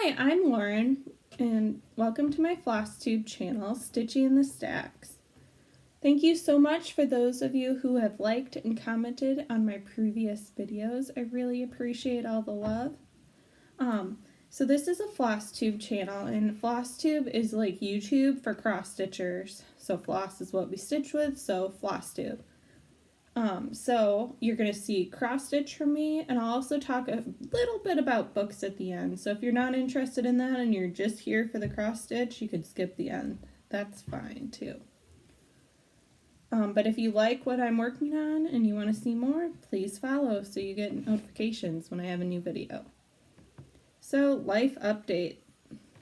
Hi, I'm Lauren, and welcome to my Flosstube channel, Stitchy in the Stacks. Thank you so much for those of you who have liked and commented on my previous videos. I really appreciate all the love. So this is a Flosstube channel, and Flosstube is like YouTube for cross stitchers. So floss is what we stitch with, so Flosstube. So you're going to see cross stitch from me, and I'll also talk a little bit about books at the end. So if you're not interested in that and you're just here for the cross stitch, you could skip the end. That's fine too. But if you like what I'm working on and you want to see more, please follow so you get notifications when I have a new video. So life update.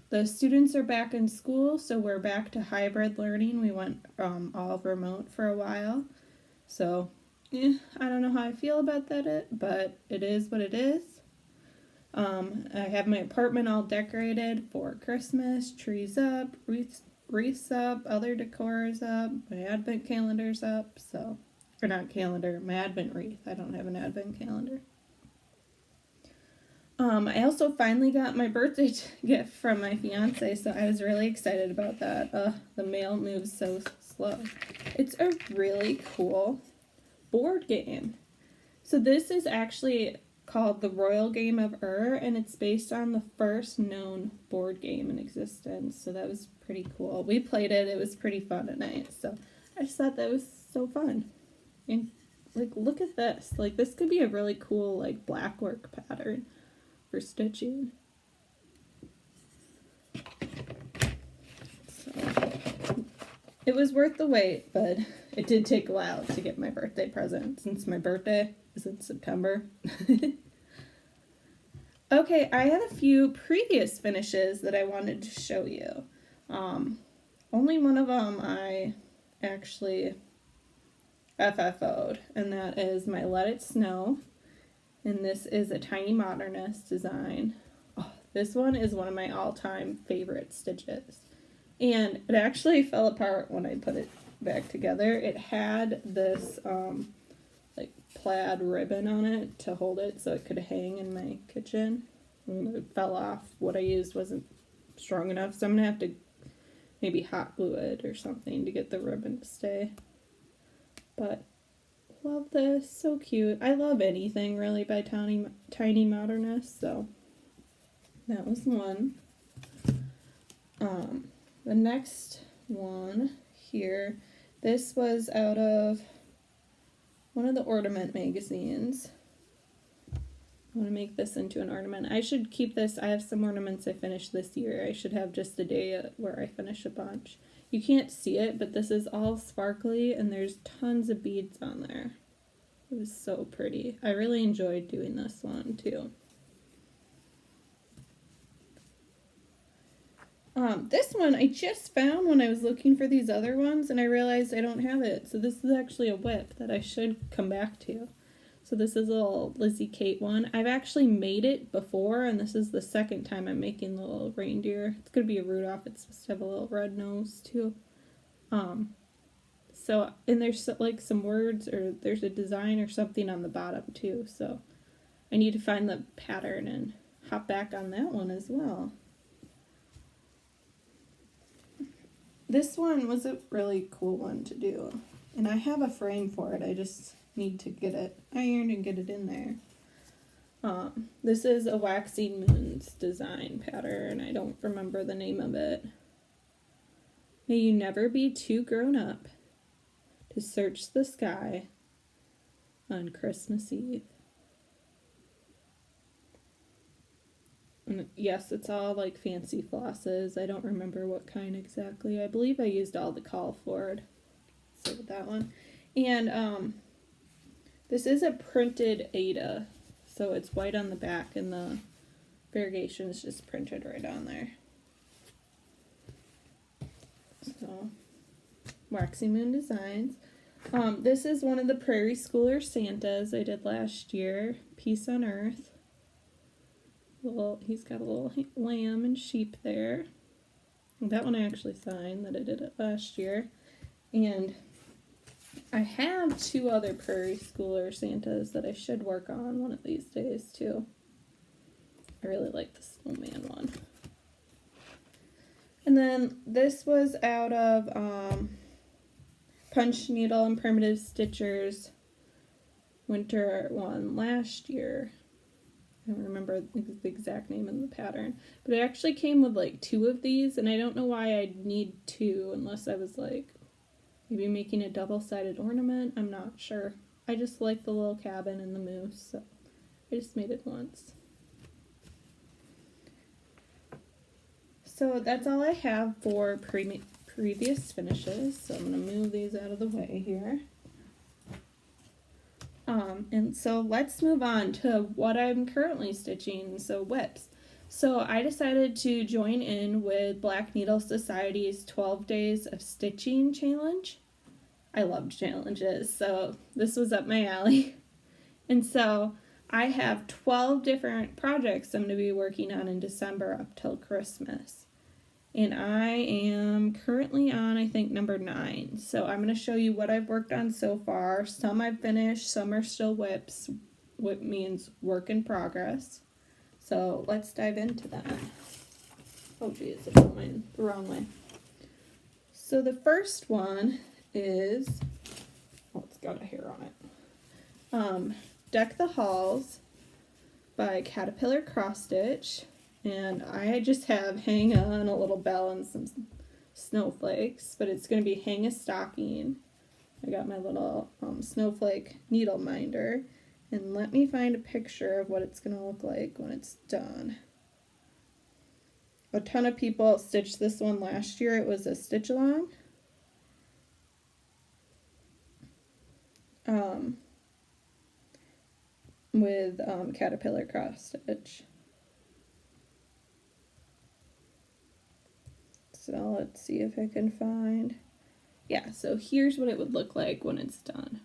The students are back in school, so we're back to hybrid learning. We went all remote for a while. So I don't know how I feel about that, but it is what it is. I have my apartment all decorated for Christmas, trees up, wreaths up, other decors up, my advent calendar's up, so, or not calendar, my advent wreath. I don't have an advent calendar. I also finally got my birthday gift from my fiance, so I was really excited about that. The mail moves so slow. It's a really cool board game. So this is actually called the Royal Game of and it's based on the first known board game in existence. So that was pretty cool. We played it. It was pretty fun at night. So I just thought that was so fun. And like, look at this. Like, this could be a really cool like black work pattern for stitching. So it was worth the wait, but it did take a while to get my birthday present since my birthday is in September. Okay, I had a few previous finishes that I wanted to show you. Only one of them I actually FFO'd, and that is my Let It Snow. And this is a Tiny Modernist design. Oh, this one is one of my all-time favorite stitches. And it actually fell apart when I put it back together. It had this like plaid ribbon on it to hold it so it could hang in my kitchen. And it fell off. What I used wasn't strong enough, so I'm gonna have to maybe hot glue it or something to get the ribbon to stay. But love this, so cute. I love anything really by Tiny Modernist, so that was one. The next one here, this was out of one of the ornament magazines. I want to make this into an ornament. I should keep this. I have some ornaments I finished this year. I should have just a day where I finish a bunch. You can't see it, but this is all sparkly and there's tons of beads on there. It was so pretty. I really enjoyed doing this one too. This one I just found when I was looking for these other ones, and I realized I don't have it. So this is actually a whip that I should come back to. So this is a little Lizzie Kate one. I've actually made it before, and this is the second time I'm making the little reindeer. It's going to be a Rudolph. It's supposed to have a little red nose too. So, and there's like some words, or there's a design or something on the bottom too. So I need to find the pattern and hop back on that one as well. This one was a really cool one to do, and I have a frame for it. I just need to get it ironed and get it in there. This is a Waxing Moons design pattern. I don't remember the name of it. May you never be too grown up to search the sky on Christmas Eve. And yes, it's all like fancy flosses. I don't remember what kind exactly. I believe I used all the call forward. So with that one. And this is a printed Ada. So it's white on the back and the variegation is just printed right on there. So, Waxing Moon Designs. This is one of the Prairie Schooler Santas I did last year. Peace on Earth. He's got a little lamb and sheep there. That one I actually signed, that I did it last year. And I have two other Prairie Schooler Santas that I should work on one of these days too. I really like the snowman one. then this was out of Punch Needle and Primitive Stitchers winter one last year. I don't remember the exact name of the pattern, but it actually came with like 2 of these, and I don't know why I'd need 2 unless I was like maybe making a double-sided ornament. I'm not sure. I just like the little cabin and the moose, so I just made it once. So that's all I have for previous finishes, so I'm going to move these out of the way here. And so let's move on to what I'm currently stitching, so whips. So I decided to join in with Black Needle Society's 12 Days of Stitching challenge. I loved challenges, so this was up my alley. And so I have 12 different projects I'm going to be working on in December up till Christmas. And I am currently on, I think, number 9. So I'm going to show you what I've worked on so far. Some I've finished, some are still whips. Whip means work in progress. So let's dive into that. Oh geez, I put mine the wrong way. So the first one is, oh, it's got a hair on it. Deck the Halls by Caterpillar Cross Stitch. And I just have hang on a little bell and some snowflakes, but it's going to be hang a stocking. I got my little snowflake needle minder, and let me find a picture of what it's going to look like when it's done. A ton of people stitched this one last year. It was a stitch along. With Caterpillar Cross Stitch. So let's see if I can find, yeah, so here's what it would look like when it's done.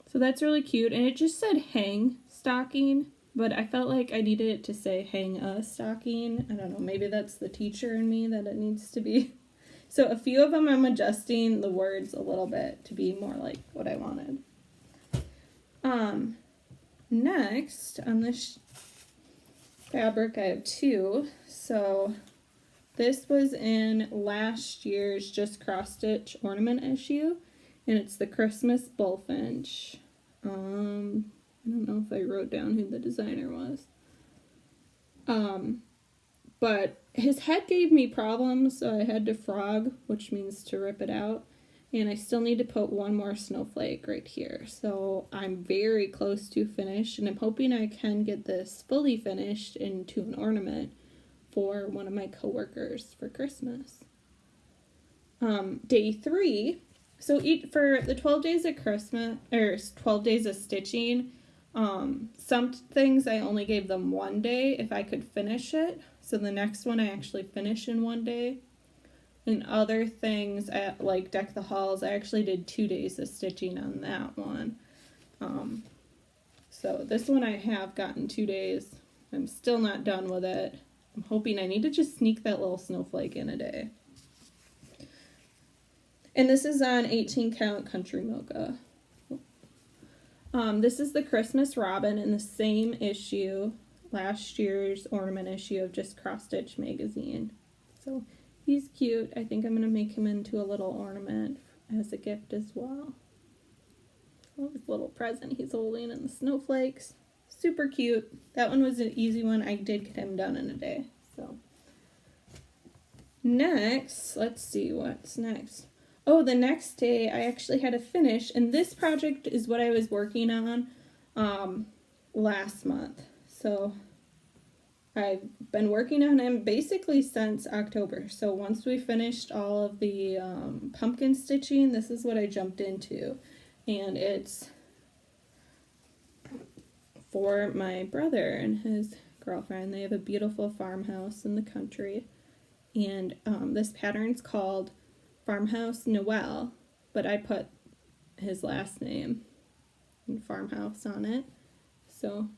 So that's really cute, and it just said hang stocking, but I felt like I needed it to say hang a stocking. I don't know, maybe that's the teacher in me that it needs to be. So a few of them I'm adjusting the words a little bit to be more like what I wanted. Next, on this fabric I have 2, so this was in last year's Just Cross Stitch ornament issue, and it's the Christmas Bullfinch. I don't know if I wrote down who the designer was. But his head gave me problems, so I had to frog, which means to rip it out, and I still need to put one more snowflake right here. So I'm very close to finished, and I'm hoping I can get this fully finished into an ornament for one of my coworkers for Christmas. Day 3, so for the 12 days of Christmas, or 12 days of stitching, some things I only gave them 1 day if I could finish it. So the next one I actually finish in 1 day. And other things, like Deck the Halls, I actually did 2 days of stitching on that one. So this one I have gotten 2 days. I'm still not done with it. I'm hoping I need to just sneak that little snowflake in a day. And this is on 18 count Country Mocha. This is the Christmas Robin in the same issue, last year's ornament issue of Just Cross Stitch magazine. So he's cute. I think I'm going to make him into a little ornament as a gift as well. Oh, his little present he's holding and the snowflakes. Super cute. That one was an easy one. I did get him done in a day. So next, let's see what's next. Oh, the next day I actually had to finish, and this project is what I was working on last month. So I've been working on him basically since October. So once we finished all of the pumpkin stitching, this is what I jumped into, and it's for my brother and his girlfriend. They have a beautiful farmhouse in the country, and this pattern's called Farmhouse Noel, but I put his last name and farmhouse on it. So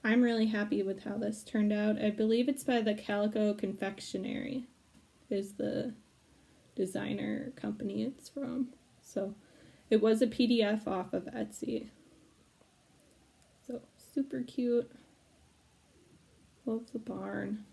I'm really happy with how this turned out. I believe it's by the Calico Confectionery is the designer company it's from. So it was a PDF off of Etsy. So super cute. Love the barn.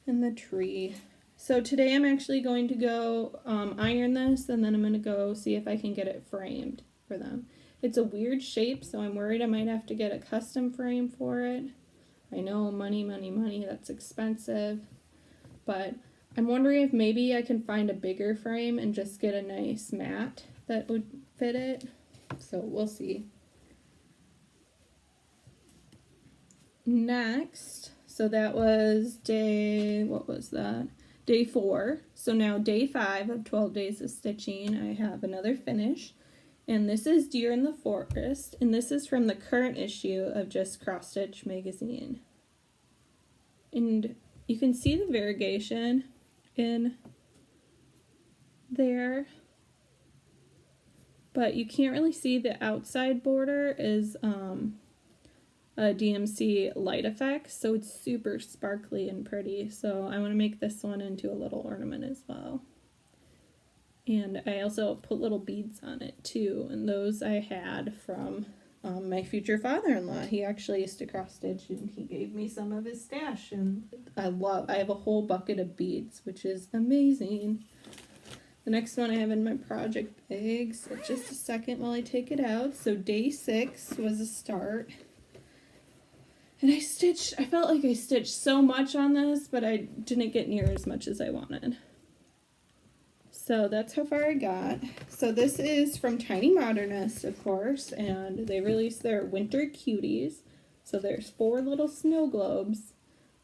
and the tree. So today I'm actually going to go iron this, and then I'm going to go see if I can get it framed for them. It's a weird shape, so I'm worried I might have to get a custom frame for it. I know, money, money, money, that's expensive. But I'm wondering if maybe I can find a bigger frame and just get a nice mat that would fit it. So we'll see. Next, so that was what was that? Day 4. So now day 5 of 12 days of stitching, I have another finish. And this is Deer in the Forest, and this is from the current issue of Just Cross Stitch magazine. And you can see the variegation in there, but you can't really see the outside border is a DMC light effect, so it's super sparkly and pretty. So I want to make this one into a little ornament as well. And I also put little beads on it too, and those I had from my future father-in-law. He actually used to cross stitch, and he gave me some of his stash, and I have a whole bucket of beads, which is amazing. The next one I have in my project bag, so just a second while I take it out. So day 6 was a start. And I felt like I stitched so much on this, but I didn't get near as much as I wanted. So that's how far I got. So this is from Tiny Modernist, of course, and they released their Winter Cuties. So there's 4 little snow globes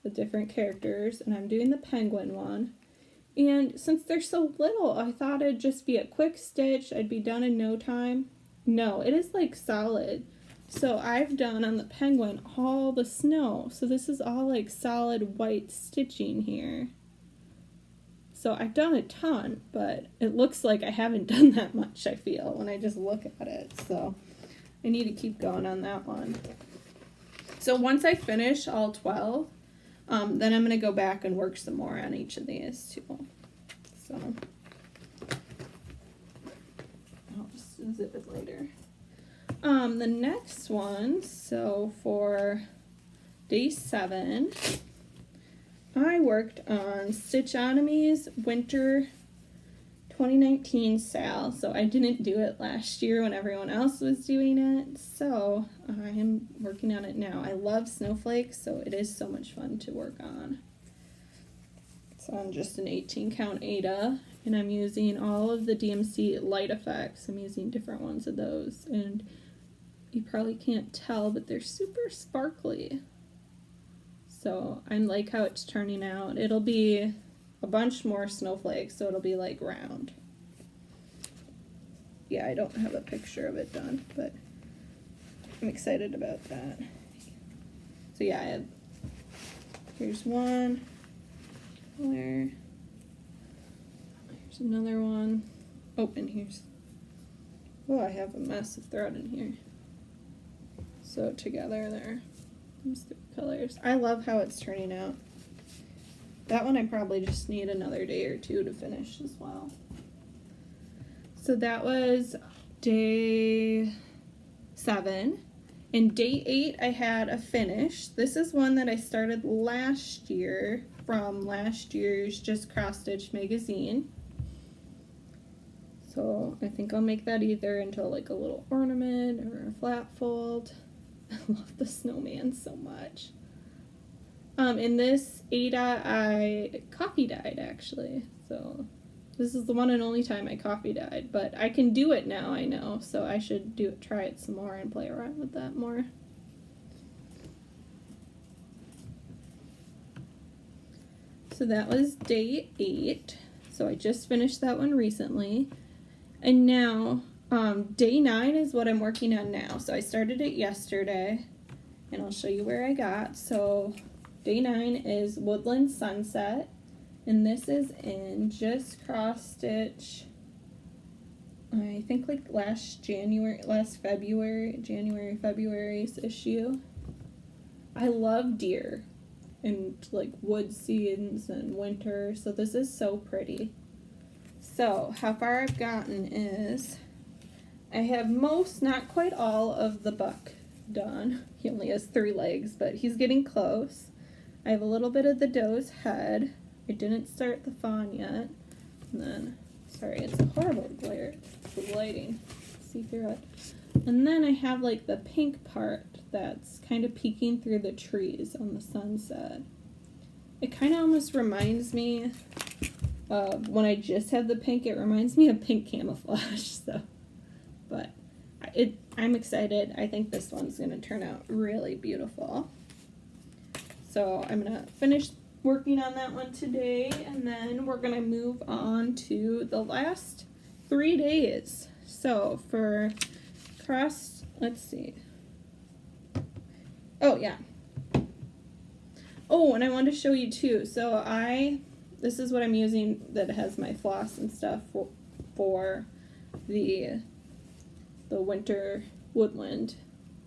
with different characters, and I'm doing the penguin one. And since they're so little, I thought it'd just be a quick stitch. I'd be done in no time. No, it is like solid. So I've done on the penguin all the snow. So this is all like solid white stitching here. So I've done a ton, but it looks like I haven't done that much, I feel, when I just look at it. So I need to keep going on that one. So once I finish all 12, then I'm going to go back and work some more on each of these too. So I'll just zip it later. The next one, so for day 7, I worked on Stitchonomy's Winter 2019 sale. So I didn't do it last year when everyone else was doing it, so I am working on it now. I love snowflakes, so it is so much fun to work on. So I'm just an 18 count Ada, and I'm using all of the DMC light effects. I'm using different ones of those, and you probably can't tell, but they're super sparkly. So I like how it's turning out. It'll be a bunch more snowflakes, so it'll be like round. Yeah, I don't have a picture of it done, but I'm excited about that. So yeah, here's one. Here's another one. Oh, and I have a mess of thread in here. So together there, these 3 colors. I love how it's turning out. That one I probably just need another day or 2 to finish as well. So that was day 7. In day 8 I had a finish. This is one that I started last year from last year's Just Cross Stitch magazine. So I think I'll make that either into like a little ornament or a flat fold. I love the snowman so much. In this Ada, I coffee dyed actually. So this is the one and only time I coffee dyed, but I can do it now, I know. So I should try it some more and play around with that more. So that was day 8. So I just finished that one recently. And now day 9 is what I'm working on now. So I started it yesterday, and I'll show you where I got. So day 9 is Woodland Sunset, and this is in Just Cross Stitch, I think like February's issue. I love deer and like wood scenes and winter, so this is so pretty. So how far I've gotten is I have most, not quite all, of the buck done. He only has 3 legs, but he's getting close. I have a little bit of the doe's head. I didn't start the fawn yet. And then, sorry, it's a horrible glare. The lighting. See through it. And then I have like the pink part that's kind of peeking through the trees on the sunset. It kind of almost reminds me of when I just have the pink. It reminds me of pink camouflage. So, but I'm excited. I think this one's going to turn out really beautiful. So I'm going to finish working on that one today, and then we're going to move on to the last 3 days. So for let's see. Oh, yeah. Oh, and I wanted to show you too. So this is what I'm using that has my floss and stuff for the winter woodland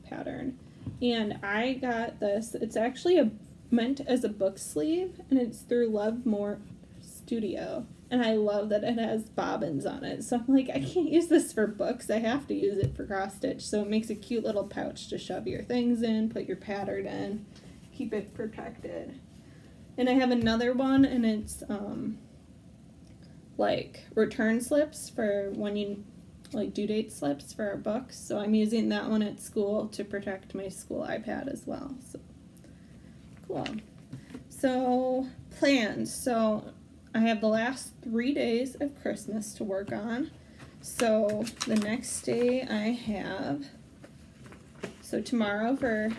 pattern. And I got this. It's actually meant as a book sleeve, and it's through Love More Studio. And I love that it has bobbins on it. So I'm like, I can't use this for books. I have to use it for cross stitch. So it makes a cute little pouch to shove your things in, put your pattern in, keep it protected. And I have another one, and it's like return slips for when you like due date slips for our books. So I'm using that one at school to protect my school iPad as well. So cool. So plans. So I have the last 3 days of Christmas to work on. So the next day I have, so tomorrow for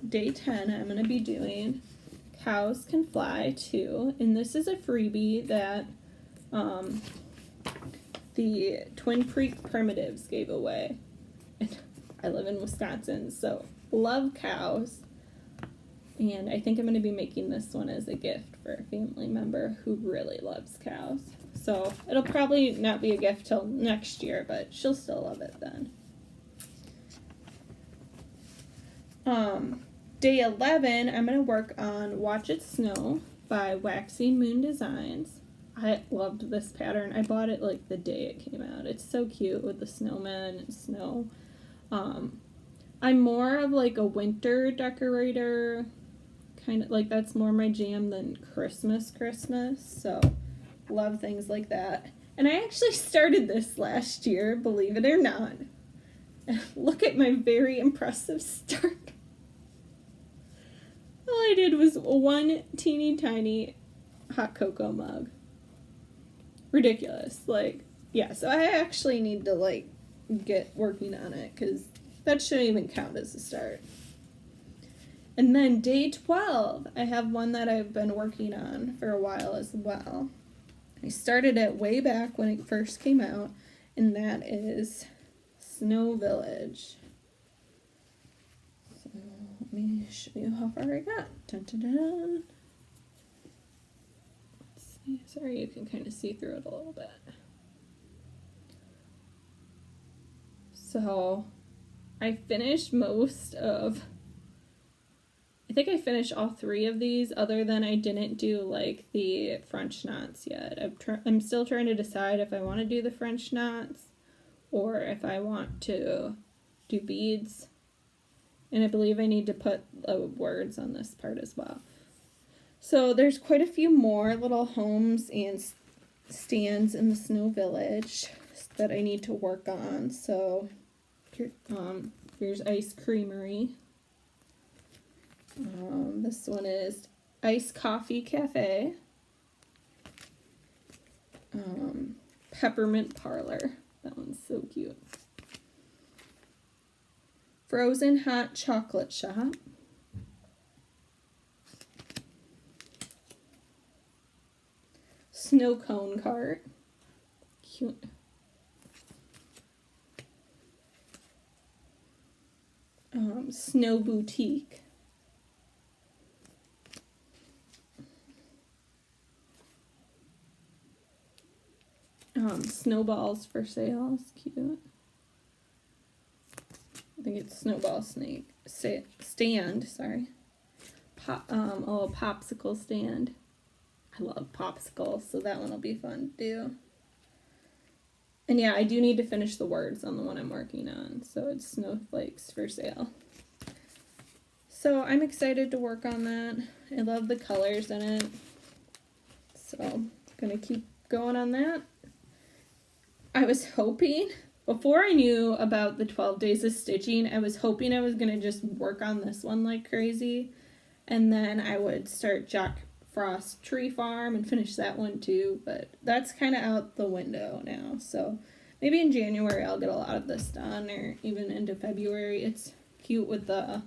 day 10, I'm going to be doing Cows Can Fly Too. And this is a freebie that the Twin Creek Primitives gave away. And I live in Wisconsin, so love cows. And I think I'm going to be making this one as a gift for a family member who really loves cows. So it'll probably not be a gift till next year, but she'll still love it then. Day 11, I'm going to work on Watch It Snow by Waxing Moon Designs. I loved this pattern. I bought it like the day it came out. It's so cute with the snowmen and snow. I'm more of like a winter decorator, kind of like that's more my jam than Christmas, so love things like that. And I actually started this last year, believe it or not. Look at my very impressive start. All I did was one teeny tiny hot cocoa mug. Ridiculous. Like, yeah, so I actually need to like get working on it because that shouldn't even count as a start. And then day 12, I have one that I've been working on for a while as well. I started it way back when it first came out, and that is Snow Village. So let me show you how far I got. Dun, dun, dun. Let's see. Sorry, you can kind of see through it a little bit. So I finished I think I finished all 3 of these, other than I didn't do like the French knots yet. I'm still trying to decide if I want to do the French knots or if I want to do beads. And I believe I need to put words on this part as well. So there's quite a few more little homes and stands in the Snow Village that I need to work on. So here's Ice Creamery. This one is Ice Coffee Cafe. Peppermint Parlor. That one's so cute. Frozen Hot Chocolate Shop. Snow Cone Cart. Cute. Snow Boutique. Snowballs for sale. It's cute. I think it's Snowball Stand, sorry. A little popsicle stand. I love popsicles, so that one will be fun to do. And yeah, I do need to finish the words on the one I'm working on, so it's Snowflakes for sale. So I'm excited to work on that. I love the colors in it. So I'm gonna keep going on that. I was hoping, before I knew about the 12 days of stitching, I was hoping I was gonna just work on this one like crazy. And then I would start Jack Frost Tree Farm and finish that one too. But that's kind of out the window now. So maybe in January I'll get a lot of this done, or even into February. It's cute with the...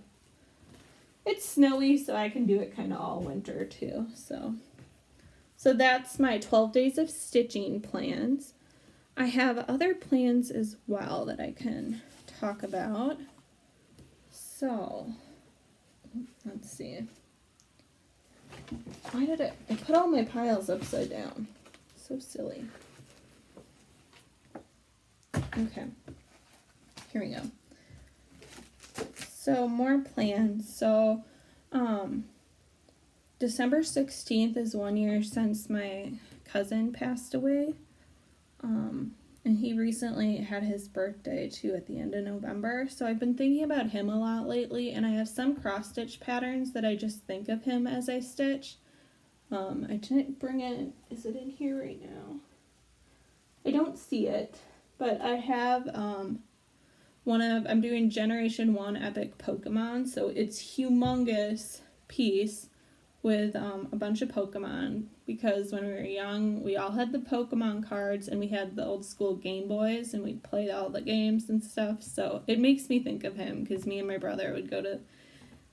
It's snowy, so I can do it kind of all winter too. So that's my 12 days of stitching plans. I have other plans as well that I can talk about. So, let's see. Why did I put all my piles upside down? So silly. Okay, here we go. So more plans. So, December 16th is 1 year since my cousin passed away. And he recently had his birthday too at the end of November. So I've been thinking about him a lot lately, and I have some cross stitch patterns that I just think of him as I stitch. I didn't bring it. Is it in here right now? I don't see it, but I have I'm doing Generation 1 Epic Pokemon, so it's humongous piece with a bunch of Pokemon, because when we were young, we all had the Pokemon cards, and we had the old school Game Boys, and we'd play all the games and stuff, so it makes me think of him, because me and my brother would go to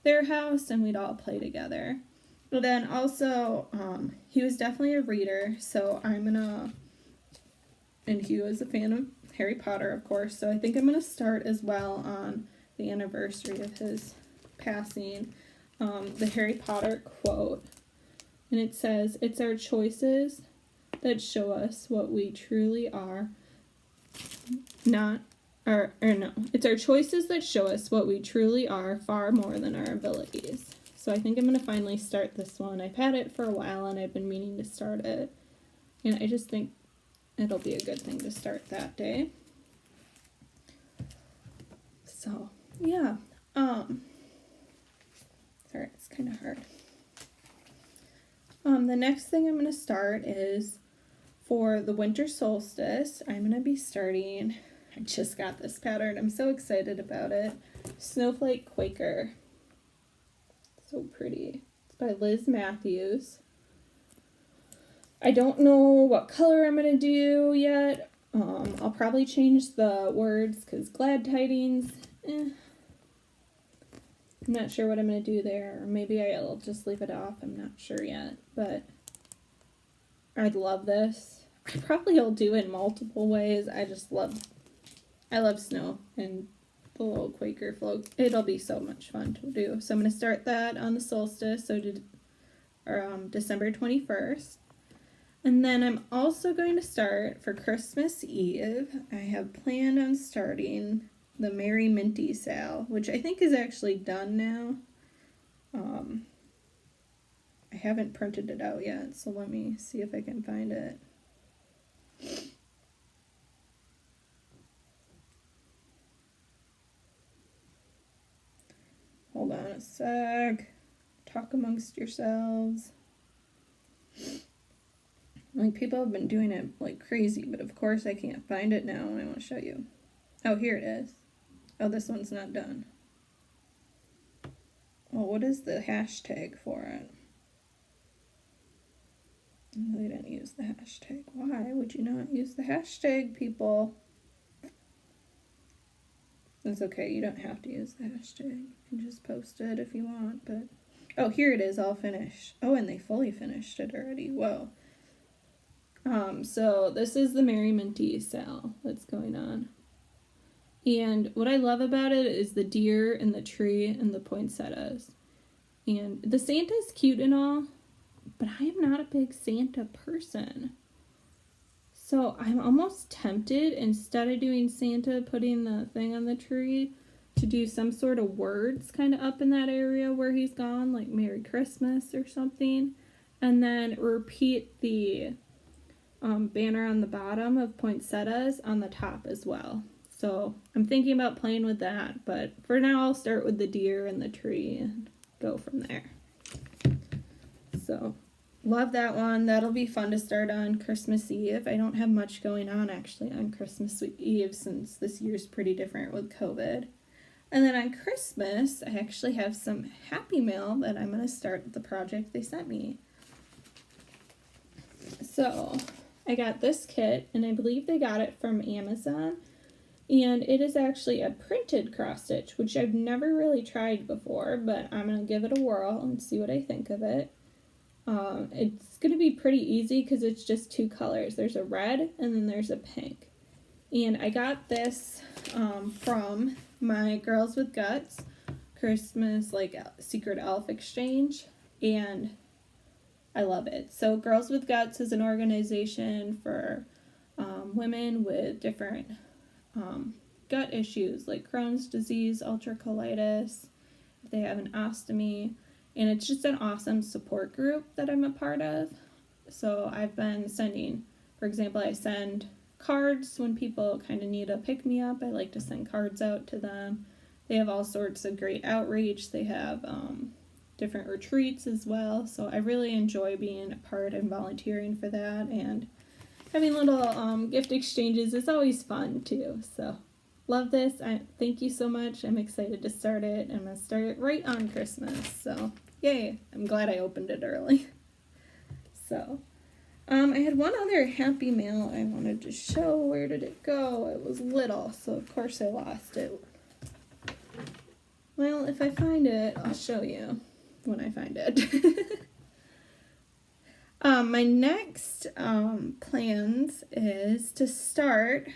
their house, and we'd all play together. But then also, he was definitely a reader, so and he was a fan of Harry Potter, of course, so I think I'm going to start as well on the anniversary of his passing, the Harry Potter quote, and it says, "It's our choices that show us what we truly are, it's our choices that show us what we truly are far more than our abilities." So I think I'm going to finally start this one. I've had it for a while, and I've been meaning to start it, and I just think it'll be a good thing to start that day. So, yeah. Sorry, it's kind of hard. The next thing I'm going to start is for the winter solstice. I'm going to be starting, I just got this pattern. I'm so excited about it. Snowflake Quaker. So pretty. It's by Liz Matthews. I don't know what color I'm going to do yet. I'll probably change the words because glad tidings, I'm not sure what I'm going to do there, or maybe I'll just leave it off. I'm not sure yet, but I'd love this. I probably will do it in multiple ways. I love snow and the little Quaker float. It'll be so much fun to do. So I'm going to start that on the solstice, so December 21st. And then I'm also going to start for Christmas Eve. I have planned on starting the Merry Minty Sal, which I think is actually done now. I haven't printed it out yet, so let me see if I can find it. Hold on a sec. Talk amongst yourselves. Like, people have been doing it like crazy, but of course I can't find it now, and I want to show you. Oh, here it is. Oh, this one's not done. Well, what is the hashtag for it? They didn't use the hashtag. Why would you not use the hashtag, people? It's okay, you don't have to use the hashtag. You can just post it if you want, but... Oh, here it is, all finished. Oh, and they fully finished it already. Whoa. So this is the Merry Minty Sal that's going on. And what I love about it is the deer and the tree and the poinsettias. And the Santa's cute and all, but I am not a big Santa person. So I'm almost tempted, instead of doing Santa putting the thing on the tree, to do some sort of words kind of up in that area where he's gone, like Merry Christmas or something. And then repeat the banner on the bottom of poinsettias on the top as well. So I'm thinking about playing with that, but for now I'll start with the deer and the tree and go from there. love that one. That'll be fun to start on Christmas Eve. I don't have much going on actually on Christmas Eve since this year's pretty different with COVID. And then on Christmas, I actually have some Happy Mail that I'm going to start the project they sent me. So I got this kit, and I believe they got it from Amazon. And it is actually a printed cross stitch, which I've never really tried before, but I'm going to give it a whirl and see what I think of it. It's going to be pretty easy because it's just two colors. There's a red and then there's a pink. And I got this from my Girls with Guts Christmas Secret Elf exchange, and I love it. So Girls with Guts is an organization for women with different gut issues like Crohn's disease, ulcercolitis, if they have an ostomy, and it's just an awesome support group that I'm a part of. So I've been sending, for example, I send cards when people kind of need a pick-me-up. I like to send cards out to them. They have all sorts of great outreach. They have different retreats as well. So I really enjoy being a part and volunteering for that, and having little gift exchanges is always fun too. So love this. Thank you so much. I'm excited to start it. I'm going to start it right on Christmas. So yay. I'm glad I opened it early. So I had one other Happy Mail I wanted to show. Where did it go? It was little, so of course I lost it. Well, if I find it, I'll show you when I find it. My next plans is to start,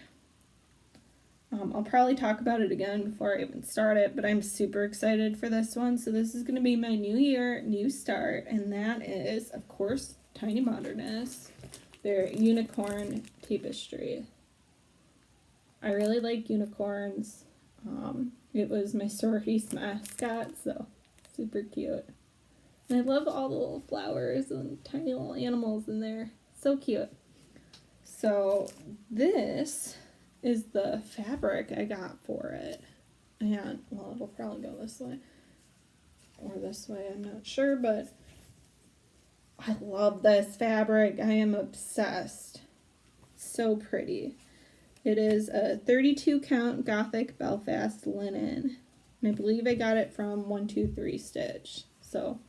I'll probably talk about it again before I even start it, but I'm super excited for this one. So this is going to be my new year, new start, and that is, of course, Tiny Modernist, their unicorn tapestry. I really like unicorns. It was my sorority's mascot, so super cute. And I love all the little flowers and tiny little animals in there. So cute. So this is the fabric I got for it. And, well, it'll probably go this way. Or this way, I'm not sure, but I love this fabric. I am obsessed. So pretty. It is a 32 count Gothic Belfast linen. And I believe I got it from 123 Stitch. So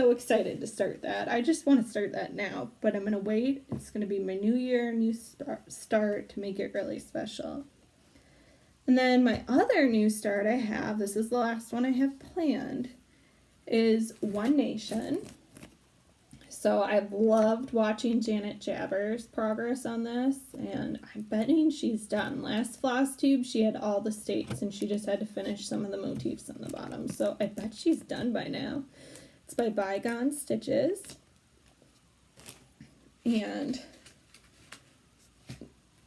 excited to start that. I just want to start that now, but I'm going to wait. It's going to be my new year, new start to make it really special. And then my other new start I have, this is the last one I have planned, is One Nation. So I've loved watching Janet Jabber's progress on this, and I'm betting she's done. Last Flosstube, she had all the states, and she just had to finish some of the motifs on the bottom. So I bet she's done by now. It's by Bygone Stitches, and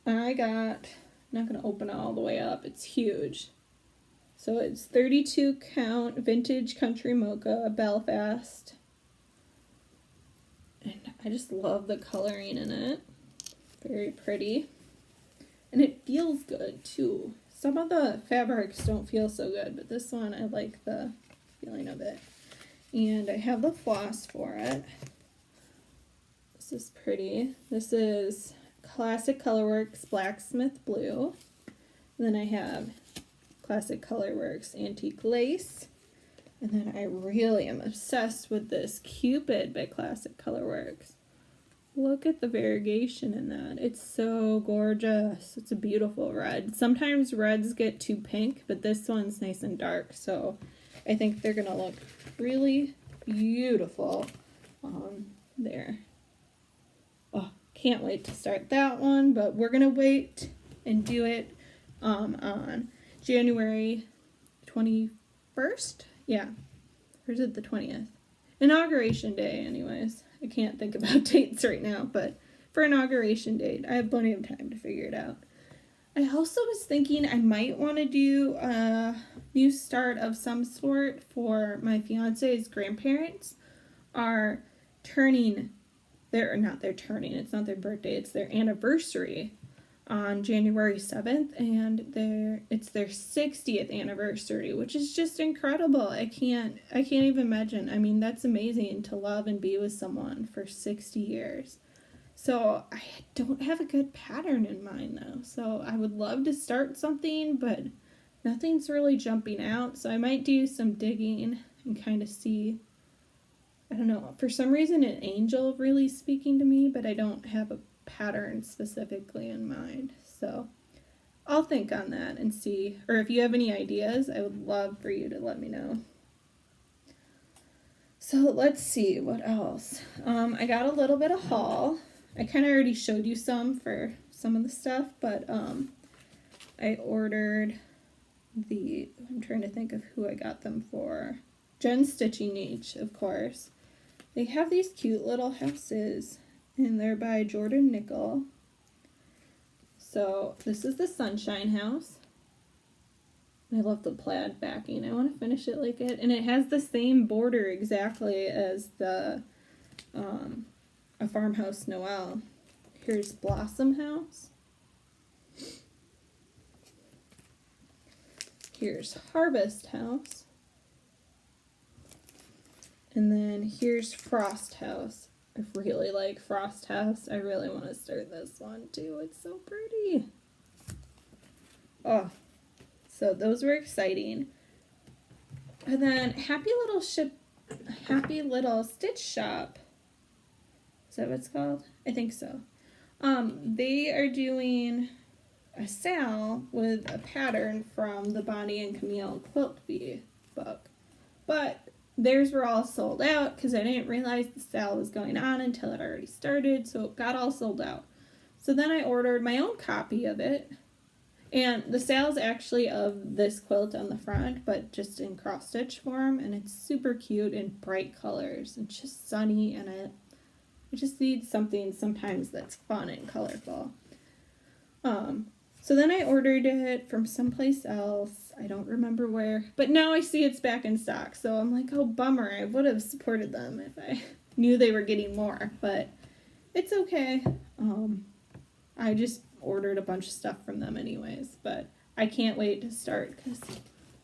I'm not going to open it all the way up, it's huge. So it's 32 count vintage country mocha Belfast, and I just love the coloring in it. Very pretty, and it feels good too. Some of the fabrics don't feel so good, but this one I like the feeling of it. And I have the floss for it. This is pretty. This is Classic Colorworks Blacksmith Blue. And then I have Classic Colorworks Antique Lace. And then I really am obsessed with this Cupid by Classic Colorworks. Look at the variegation in that. It's so gorgeous. It's a beautiful red. Sometimes reds get too pink, but this one's nice and dark, so I think they're going to look really beautiful on there. Oh, can't wait to start that one, but we're going to wait and do it on January 21st? Yeah. Or is it the 20th? Inauguration Day, anyways. I can't think about dates right now, but for Inauguration Date, I have plenty of time to figure it out. I also was thinking I might want to do a new start of some sort for my fiance's grandparents are turning it's not their birthday, it's their anniversary on January 7th, and it's their 60th anniversary, which is just incredible. I can't even imagine. I mean, that's amazing to love and be with someone for 60 years. So I don't have a good pattern in mind though. So I would love to start something, but nothing's really jumping out. So I might do some digging and kind of see. I don't know. For some reason, an angel really speaking to me, but I don't have a pattern specifically in mind. So I'll think on that and see. Or if you have any ideas, I would love for you to let me know. So let's see what else. I got a little bit of haul. I kind of already showed you some for some of the stuff, but I ordered I'm trying to think of who I got them for. Jen Stitching Each, of course. They have these cute little houses, and they're by Jordan Nickel. So this is the Sunshine House. I love the plaid backing. I want to finish it like it. And it has the same border exactly as the A Farmhouse Noel. Here's Blossom House. Here's Harvest House. And then here's Frost House. I really like Frost House. I really want to start this one too. It's so pretty. Oh, so those were exciting. And then Happy Little Stitch Shop. Is that what it's called? I think so. They are doing a sale with a pattern from the Bonnie and Camille Quilt Bee book. But theirs were all sold out because I didn't realize the sale was going on until it already started, so it got all sold out. So then I ordered my own copy of it, and the sale is actually of this quilt on the front, but just in cross-stitch form, and it's super cute in bright colors. It's just sunny, and I just need something sometimes that's fun and colorful. So then I ordered it from someplace else. I don't remember where, but now I see it's back in stock. So I'm like, oh, bummer. I would have supported them if I knew they were getting more, but it's okay. I just ordered a bunch of stuff from them anyways, but I can't wait to start because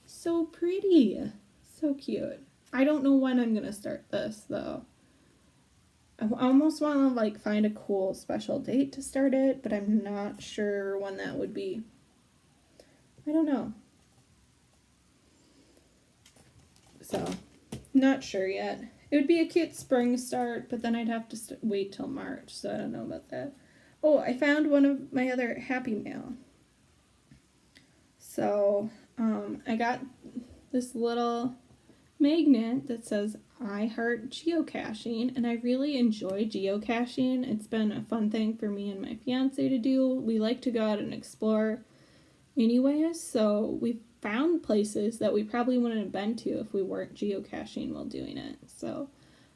so pretty. So cute. I don't know when I'm going to start this though. I almost want to like find a cool special date to start it, but I'm not sure when that would be. I don't know. So, not sure yet. It would be a cute spring start, but then I'd have to wait till March, so I don't know about that. Oh, I found one of my other Happy Mail. So, I got this little magnet that says I heart geocaching, and I really enjoy geocaching. It's been a fun thing for me and my fiance to do. We like to go out and explore anyways, so we found places that we probably wouldn't have been to if we weren't geocaching while doing it. So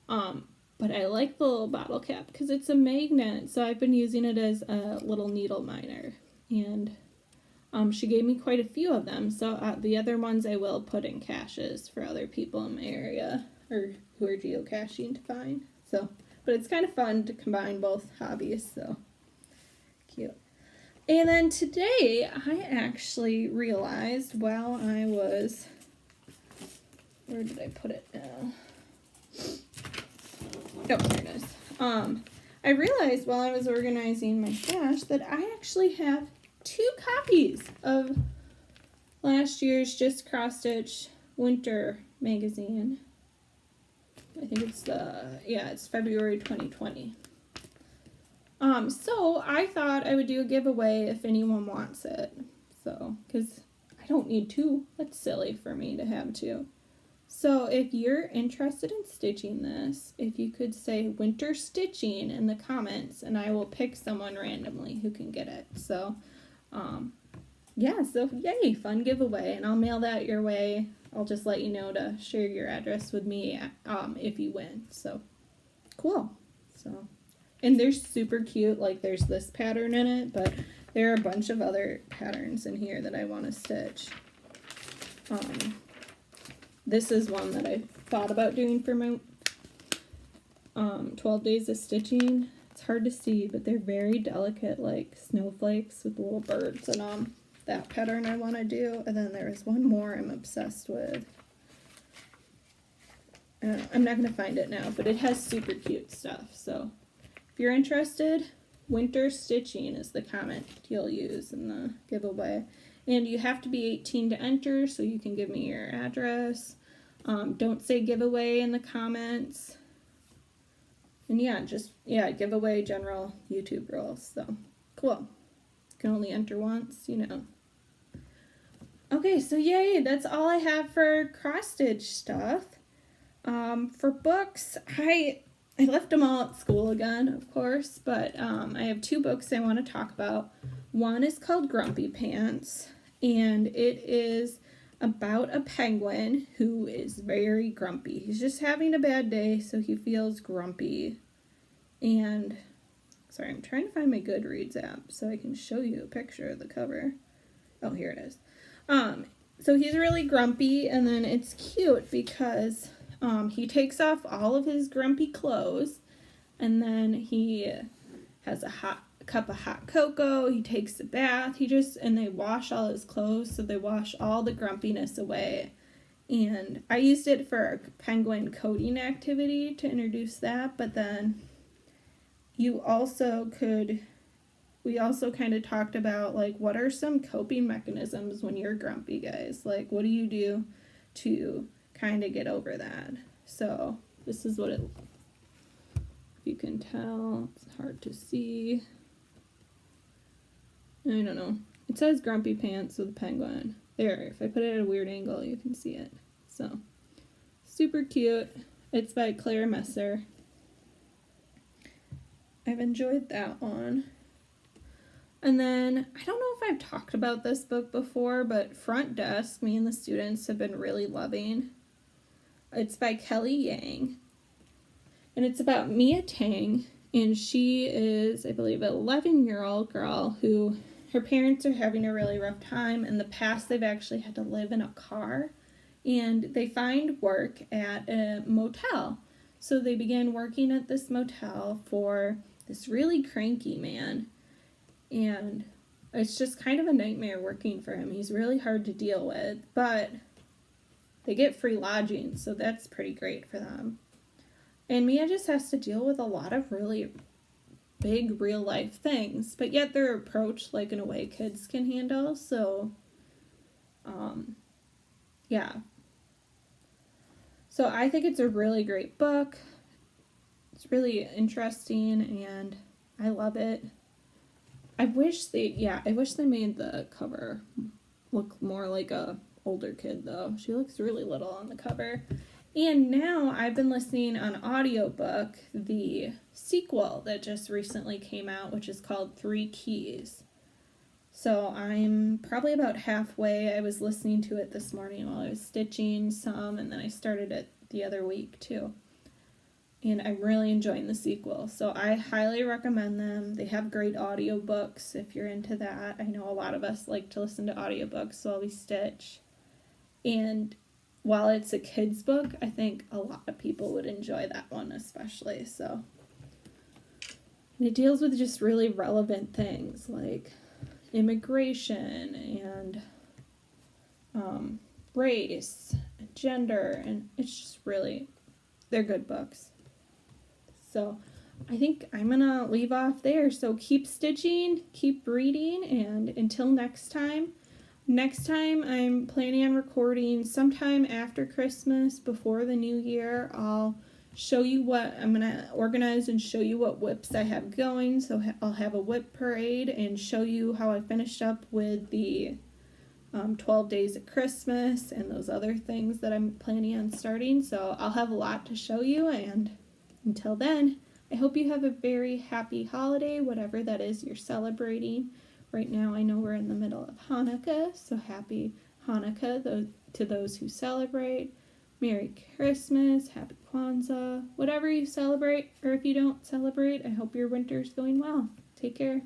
but I like the little bottle cap because it's a magnet, so I've been using it as a little needle miner, and she gave me quite a few of them, so the other ones I will put in caches for other people in my area or who are geocaching to find. So, but it's kind of fun to combine both hobbies, so cute. And then today I actually realized while I was, where did I put it now? Oh, there it is. I realized while I was organizing my stash that I actually have 2 copies of last year's Just Cross Stitch Winter magazine. I think it's it's February 2020. So I thought I would do a giveaway if anyone wants it. So, because I don't need 2. That's silly for me to have 2. So if you're interested in stitching this, if you could say winter stitching in the comments, and I will pick someone randomly who can get it. So, so yay, fun giveaway, and I'll mail that your way. I'll just let you know to share your address with me if you win. So, cool. So, and they're super cute. Like, there's this pattern in it, but there are a bunch of other patterns in here that I want to stitch. This is one that I thought about doing for my 12 days of stitching. It's hard to see, but they're very delicate, like snowflakes with little birds in them. That pattern I want to do. And then there is one more I'm obsessed with. I'm not going to find it now, but it has super cute stuff. So if you're interested, winter stitching is the comment you'll use in the giveaway. And you have to be 18 to enter, so you can give me your address. Don't say giveaway in the comments. And yeah, giveaway general YouTube rules. So cool. You can only enter once, you know. Okay, so yay, that's all I have for cross stitch stuff. For books, I left them all at school again, of course, but I have 2 books I want to talk about. One is called Grumpy Pants, and it is about a penguin who is very grumpy. He's just having a bad day, so he feels grumpy. And, sorry, I'm trying to find my Goodreads app so I can show you a picture of the cover. Oh, here it is. So he's really grumpy, and then it's cute because he takes off all of his grumpy clothes, and then he has a cup of hot cocoa. He takes a bath. And they wash all his clothes, so they wash all the grumpiness away. And I used it for a penguin coding activity to introduce that, but then we also kind of talked about, like, what are some coping mechanisms when you're grumpy, guys? Like, what do you do to kind of get over that? So this is what if you can tell, it's hard to see. I don't know. It says Grumpy Pants with a penguin. There, if I put it at a weird angle, you can see it. So, super cute. It's by Claire Messer. I've enjoyed that one. And then, I don't know if I've talked about this book before, but Front Desk, me and the students have been really loving. It's by Kelly Yang. And it's about Mia Tang, and she is, I believe, an 11-year-old girl who, her parents are having a really rough time. In the past, they've actually had to live in a car, and they find work at a motel. So they begin working at this motel for this really cranky man, and it's just kind of a nightmare working for him. He's really hard to deal with, but they get free lodging, so that's pretty great for them. And Mia just has to deal with a lot of really big real-life things, but yet they're approached like in a way kids can handle, so, yeah. So I think it's a really great book. It's really interesting, and I love it. I wish they made the cover look more like a older kid, though. She looks really little on the cover. And now I've been listening on audiobook the sequel that just recently came out, which is called 3 Keys. So I'm probably about halfway. I was listening to it this morning while I was stitching some, and then I started it the other week too. And I'm really enjoying the sequel. So I highly recommend them. They have great audiobooks if you're into that. I know a lot of us like to listen to audiobooks while we stitch. And while it's a kid's book, I think a lot of people would enjoy that one especially. So, and it deals with just really relevant things like immigration and race, and gender, and it's just really, they're good books. So I think I'm gonna leave off there. So keep stitching, keep reading, and until next time. Next time I'm planning on recording sometime after Christmas, before the new year. I'll show you what, I'm gonna organize and show you what whips I have going. So I'll have a whip parade and show you how I finished up with the 12 days of Christmas and those other things that I'm planning on starting. So I'll have a lot to show you, and until then, I hope you have a very happy holiday, whatever that is you're celebrating. Right now, I know we're in the middle of Hanukkah, so happy Hanukkah to those who celebrate. Merry Christmas, Happy Kwanzaa, whatever you celebrate, or if you don't celebrate, I hope your winter's going well. Take care.